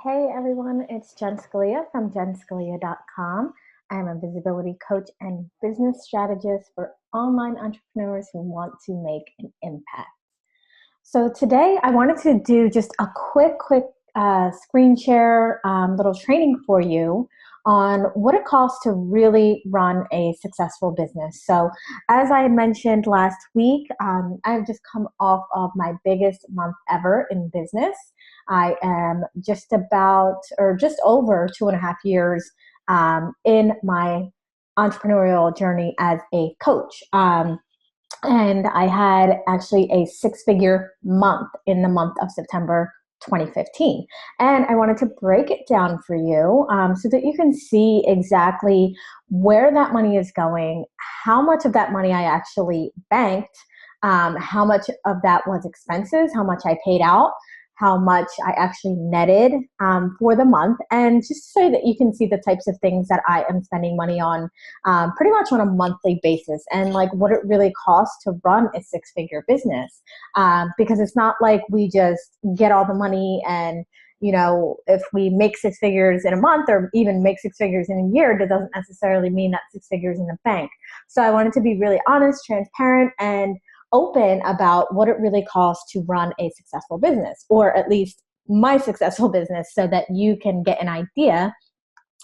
Hey everyone, it's Jen Scalia from jenscalia.com. I'm a visibility coach and business strategist for online entrepreneurs who want to make an impact. So today I wanted to do just a quick screen share little training for you on what it costs to really run a successful business. So as I mentioned last week, I've just come off of my biggest month ever in business. I am just about or just over 2.5 years in my entrepreneurial journey as a coach. And I had actually a six-figure month in the month of September 2015. And I wanted to break it down for you so that you can see exactly where that money is going, how much of that money I actually banked, how much of that was expenses, how much I paid out, how much I actually netted for the month, and just so that you can see the types of things that I am spending money on pretty much on a monthly basis, and like what it really costs to run a six-figure business. Because it's not like we just get all the money and, you know, if we make six figures in a month or even make six figures in a year, that doesn't necessarily mean that six figures in the bank. So I wanted to be really honest, transparent, and open about what it really costs to run a successful business, or at least my successful business, so that you can get an idea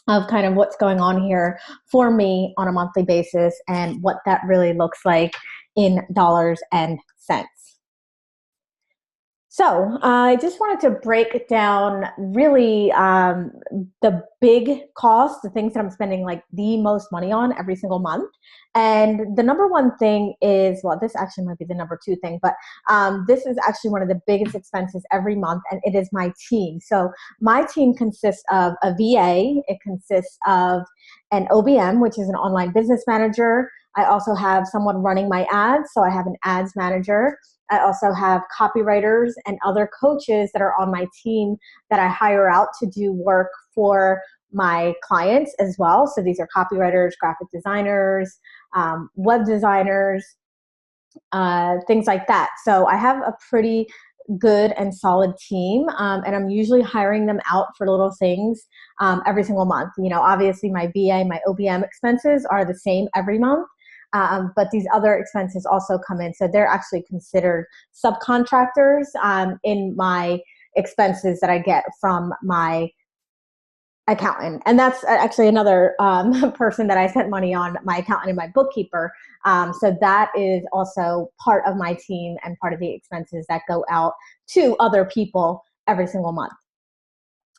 of kind of what's going on here for me on a monthly basis and what that really looks like in dollars and cents. So I just wanted to break down really the big costs, the things that I'm spending like the most money on every single month. And the number one thing is, well, this actually might be the number two thing, but this is actually one of the biggest expenses every month, and it is my team. So my team consists of a VA. It consists of an OBM, which is an online business manager. I also have someone running my ads, so I have an ads manager. I also have copywriters and other coaches that are on my team that I hire out to do work for my clients as well. So these are copywriters, graphic designers, web designers, things like that. So I have a pretty good and solid team, and I'm usually hiring them out for little things every single month. You know, obviously my VA, my OBM expenses are the same every month. But these other expenses also come in. So they're actually considered subcontractors in my expenses that I get from my accountant. And that's actually another person that I spent money on, my accountant and my bookkeeper. So that is also part of my team and part of the expenses that go out to other people every single month.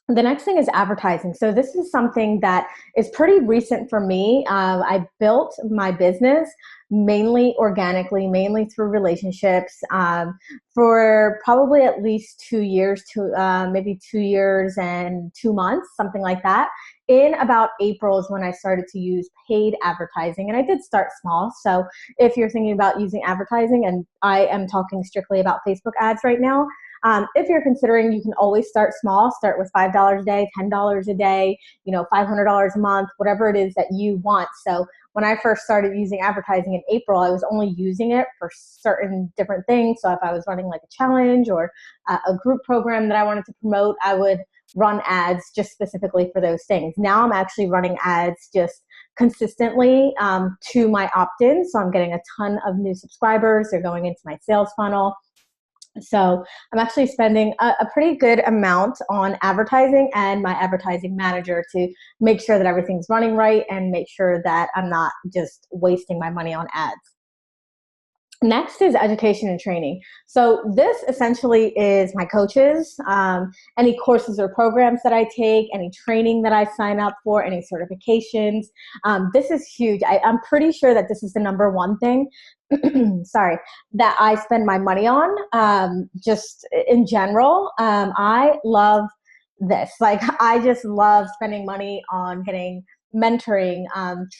The next thing is advertising. So this is something that is pretty recent for me. I built my business mainly organically, mainly through relationships, for probably at least 2 years, maybe 2 years and 2 months, something like that. In about April is when I started to use paid advertising, and I did start small. So if you're thinking about using advertising, and I am talking strictly about Facebook ads right now, if you're considering, you can always start small. Start with $5 a day, $10 a day, you know, $500 a month, whatever it is that you want. So when I first started using advertising in April, I was only using it for certain different things. So if I was running like a challenge or a group program that I wanted to promote, I would run ads just specifically for those things. Now I'm actually running ads just consistently to my opt-ins. So I'm getting a ton of new subscribers. They're going into my sales funnel. So I'm actually spending a pretty good amount on advertising and my advertising manager to make sure that everything's running right and make sure that I'm not just wasting my money on ads. Next is education and training. So this essentially is my coaches, any courses or programs that I take, any training that I sign up for, any certifications. This is huge. I'm pretty sure that this is the number one thing, sorry, that I spend my money on, just in general. I love this. Like, I just love spending money on getting mentoring,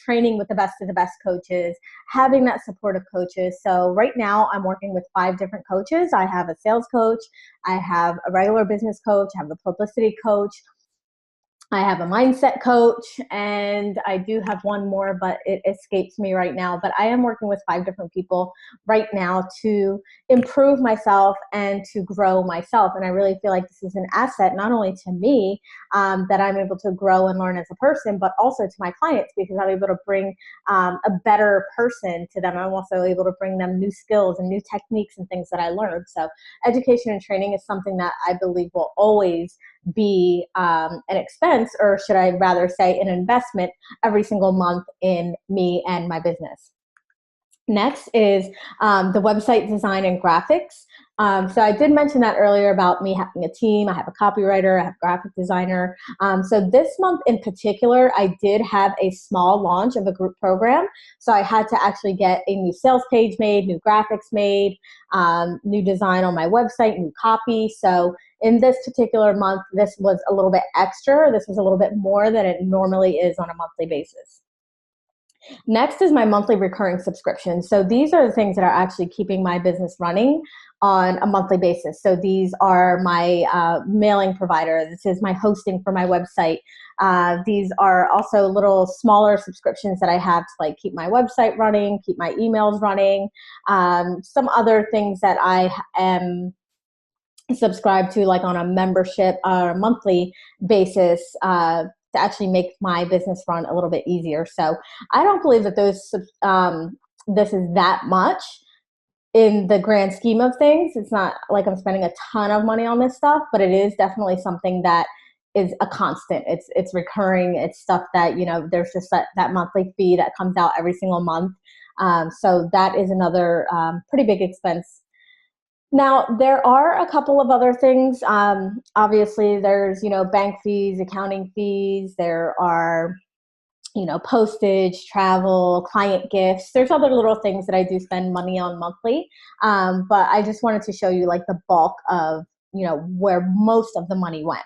training with the best of the best coaches, having that support of coaches. So right now I'm working with 5 different coaches. I have a sales coach, I have a regular business coach, I have a publicity coach, I have a mindset coach, and I do have one more, but it escapes me right now. But I am working with 5 different people right now to improve myself and to grow myself. And I really feel like this is an asset, not only to me, that I'm able to grow and learn as a person, but also to my clients, because I'm able to bring a better person to them. I'm also able to bring them new skills and new techniques and things that I learned. So education and training is something that I believe will always be an expense, or should I rather say an investment, every single month in me and my business. Next is the website design and graphics. So I did mention that earlier about me having a team. I have a copywriter, I have a graphic designer. So this month in particular, I did have a small launch of a group program. So I had to actually get a new sales page made, new graphics made, new design on my website, new copy. So in this particular month, this was a little bit extra. This was a little bit more than it normally is on a monthly basis. Next is my monthly recurring subscription. So these are the things that are actually keeping my business running on a monthly basis. So these are my mailing provider. This is my hosting for my website. These are also little smaller subscriptions that I have to like keep my website running, keep my emails running, some other things that I am subscribed to like on a membership or monthly basis, to actually make my business run a little bit easier. So I don't believe that this is that much in the grand scheme of things. It's not like I'm spending a ton of money on this stuff, but it is definitely something that is a constant. It's recurring. It's stuff that, there's just that monthly fee that comes out every single month. So that is another pretty big expense. Now, there are a couple of other things. Obviously, there's, bank fees, accounting fees. There are, postage, travel, client gifts. There's other little things that I do spend money on monthly. But I just wanted to show you like the bulk of, where most of the money went.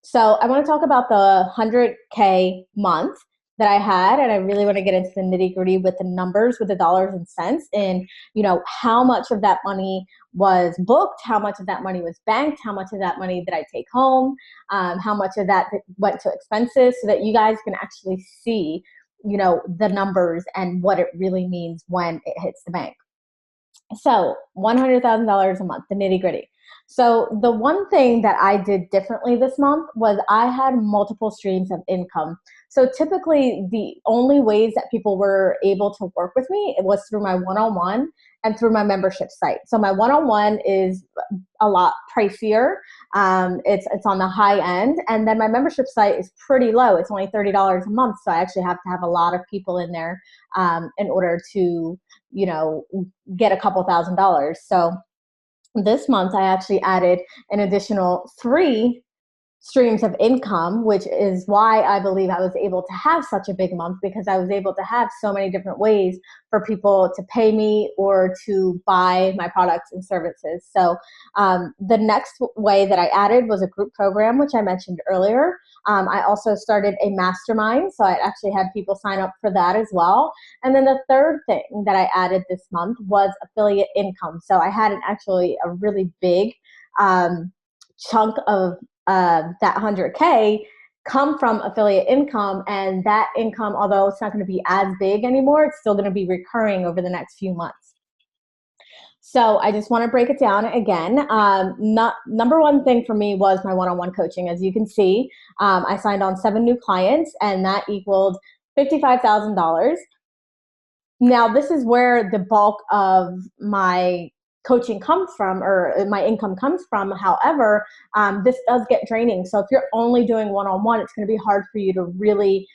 So I want to talk about the 100K month that I had, and I really want to get into the nitty gritty with the numbers, with the dollars and cents, and how much of that money was booked, how much of that money was banked, how much of that money did I take home, how much of that went to expenses, so that you guys can actually see, the numbers and what it really means when it hits the bank. So $100,000 a month, the nitty gritty. So the one thing that I did differently this month was I had multiple streams of income. So typically the only ways that people were able to work with me, it was through my one-on-one and through my membership site. So my one-on-one is a lot pricier. It's on the high end. And then my membership site is pretty low. It's only $30 a month. So I actually have to have a lot of people in there in order to, get a couple $1,000s. So this month I actually added an additional 3 streams of income, which is why I believe I was able to have such a big month, because I was able to have so many different ways for people to pay me or to buy my products and services. So the next way that I added was a group program, which I mentioned earlier. I also started a mastermind, so I actually had people sign up for that as well. And then the third thing that I added this month was affiliate income. So I had actually a really big chunk of that 100K come from affiliate income, and that income, although it's not going to be as big anymore, it's still going to be recurring over the next few months. So I just want to break it down again. Number one thing for me was my one-on-one coaching. As you can see, I signed on 7 new clients, and that equaled $55,000. Now, this is where the bulk of my coaching comes from, or my income comes from. However, this does get draining. So if you're only doing one-on-one, it's going to be hard for you to really,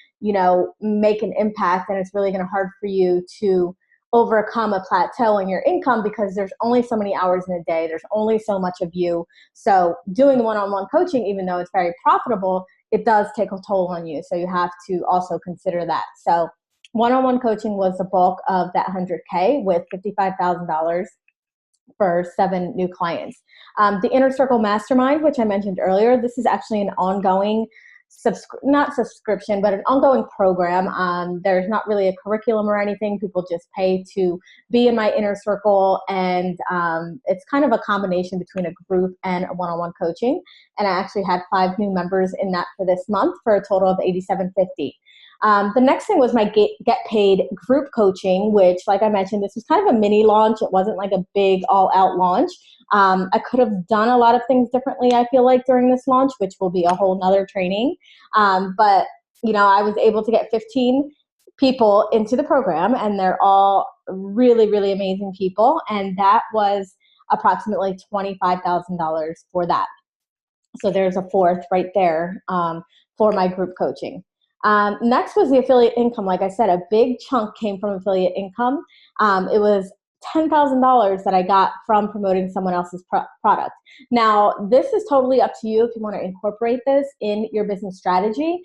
make an impact, and it's really going to hard for you to overcome a plateau in your income, because there's only so many hours in a day. There's only so much of you. So doing the one-on-one coaching, even though it's very profitable, it does take a toll on you. So you have to also consider that. So one-on-one coaching was the bulk of that 100K, with $55,000 for 7 new clients. The Inner Circle Mastermind, which I mentioned earlier, this is actually an ongoing not subscription, but an ongoing program. There's not really a curriculum or anything. People just pay to be in my inner circle, and it's kind of a combination between a group and a one-on-one coaching. And I actually had 5 new members in that for this month for a total of $87.50. The next thing was my get paid group coaching, which, like I mentioned, this was kind of a mini launch. It wasn't like a big all out launch. I could have done a lot of things differently, I feel like, during this launch, which will be a whole nother training. But, I was able to get 15 people into the program, and they're all really, really amazing people. And that was approximately $25,000 for that. So there's a fourth right there for my group coaching. Next was the affiliate income. Like I said, a big chunk came from affiliate income. It was $10,000 that I got from promoting someone else's product. Now, this is totally up to you if you want to incorporate this in your business strategy.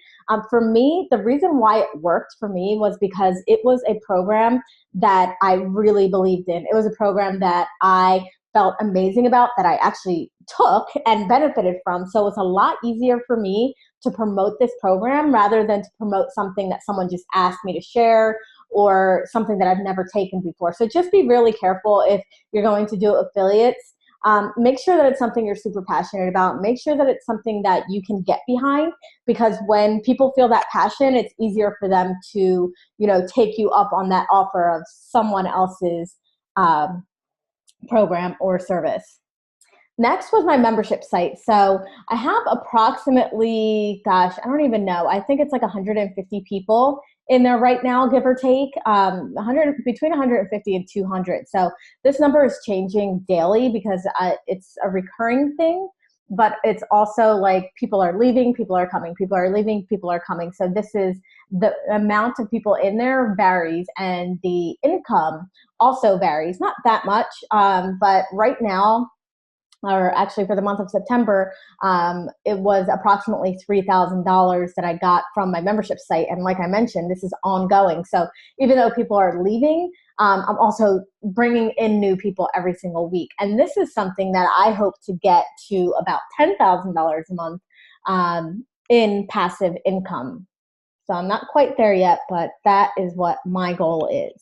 For me, the reason why it worked for me was because it was a program that I really believed in. It was a program that I felt amazing about, that I actually took and benefited from. So it's a lot easier for me to promote this program rather than to promote something that someone just asked me to share or something that I've never taken before. So just be really careful if you're going to do affiliates. Make sure that it's something you're super passionate about. Make sure that it's something that you can get behind, because when people feel that passion, it's easier for them to, take you up on that offer of someone else's program or service. Next was my membership site. So I have approximately, I don't even know. I think it's like 150 people in there right now, give or take, between 150 and 200. So this number is changing daily because it's a recurring thing, but it's also like people are leaving, people are coming, people are leaving, people are coming. So this is the amount of people in there varies, and the income also varies, not that much, but right now, or actually for the month of September, it was approximately $3,000 that I got from my membership site. And like I mentioned, this is ongoing. So even though people are leaving, I'm also bringing in new people every single week. And this is something that I hope to get to about $10,000 a month in passive income. So I'm not quite there yet, but that is what my goal is.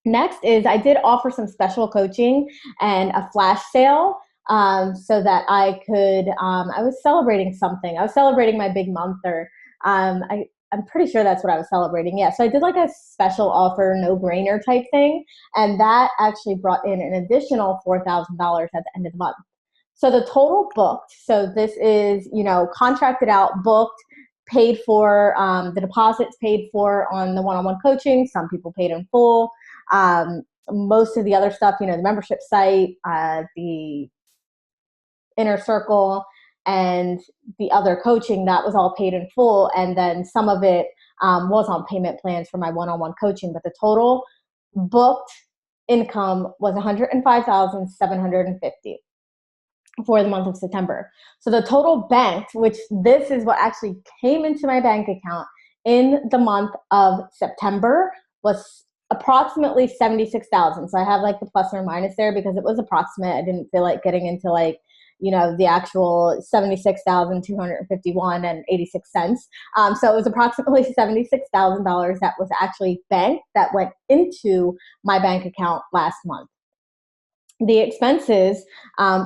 Next is I did offer some special coaching and a flash sale so that I could, I was celebrating something. I was celebrating my big month, or I'm pretty sure that's what I was celebrating. Yeah, so I did like a special offer, no-brainer type thing, and that actually brought in an additional $4,000 at the end of the month. So the total booked, so this is, contracted out, booked, paid for, the deposits paid for on the one-on-one coaching. Some people paid in full. Most of the other stuff, the membership site, the inner circle, and the other coaching, that was all paid in full. And then some of it was on payment plans for my one-on-one coaching. But the total booked income was $105,750 for the month of September. So the total banked, which this is what actually came into my bank account in the month of September, was approximately 76,000. So I have like the plus or minus there because it was approximate. I didn't feel like getting into like, the actual 76,251 and 86 cents. So it was approximately $76,000 that was actually banked, that went into my bank account last month. The expenses,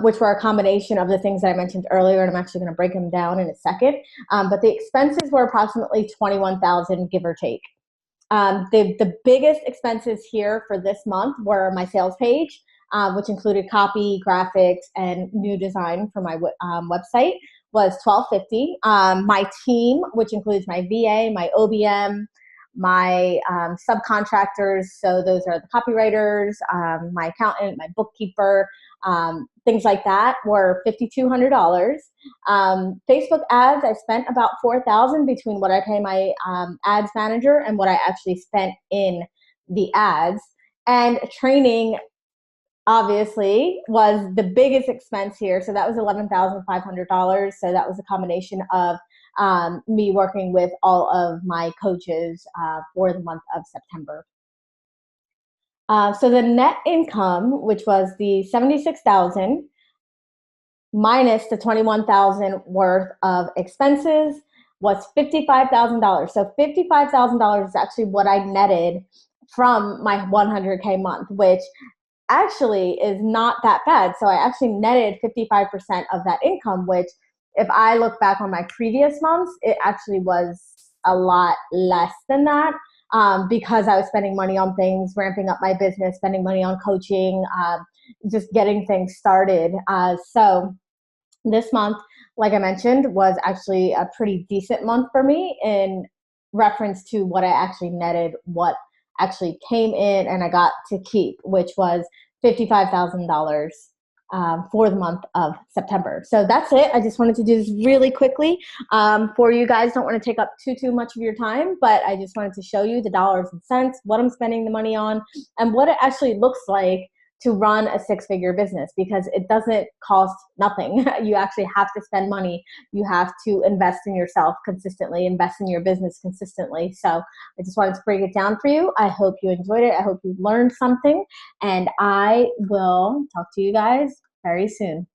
which were a combination of the things that I mentioned earlier, and I'm actually going to break them down in a second, but the expenses were approximately $21,000, give or take. The biggest expenses here for this month were my sales page, which included copy, graphics, and new design for my website, was $1,250. My team, which includes my VA, my OBM, my subcontractors, so those are the copywriters, my accountant, my bookkeeper, things like that, were $5,200. Facebook ads, I spent about $4,000 between what I pay my ads manager and what I actually spent in the ads. And training, obviously, was the biggest expense here. So that was $11,500. So that was a combination of me working with all of my coaches for the month of September. So the net income, which was the $76,000 minus the $21,000 worth of expenses, was $55,000. So $55,000 is actually what I netted from my 100K month, which actually is not that bad. So I actually netted 55% of that income, which if I look back on my previous months, it actually was a lot less than that, because I was spending money on things, ramping up my business, spending money on coaching, just getting things started. So this month, like I mentioned, was actually a pretty decent month for me in reference to what I actually netted, what actually came in and I got to keep, which was $55,000 for the month of September. So that's it. I just wanted to do this really quickly for you guys. Don't want to take up too much of your time, but I just wanted to show you the dollars and cents, what I'm spending the money on, and what it actually looks like to run a six-figure business, because it doesn't cost nothing. You actually have to spend money. You have to invest in yourself consistently, invest in your business consistently. So I just wanted to break it down for you. I hope you enjoyed it. I hope you learned something, and I will talk to you guys very soon.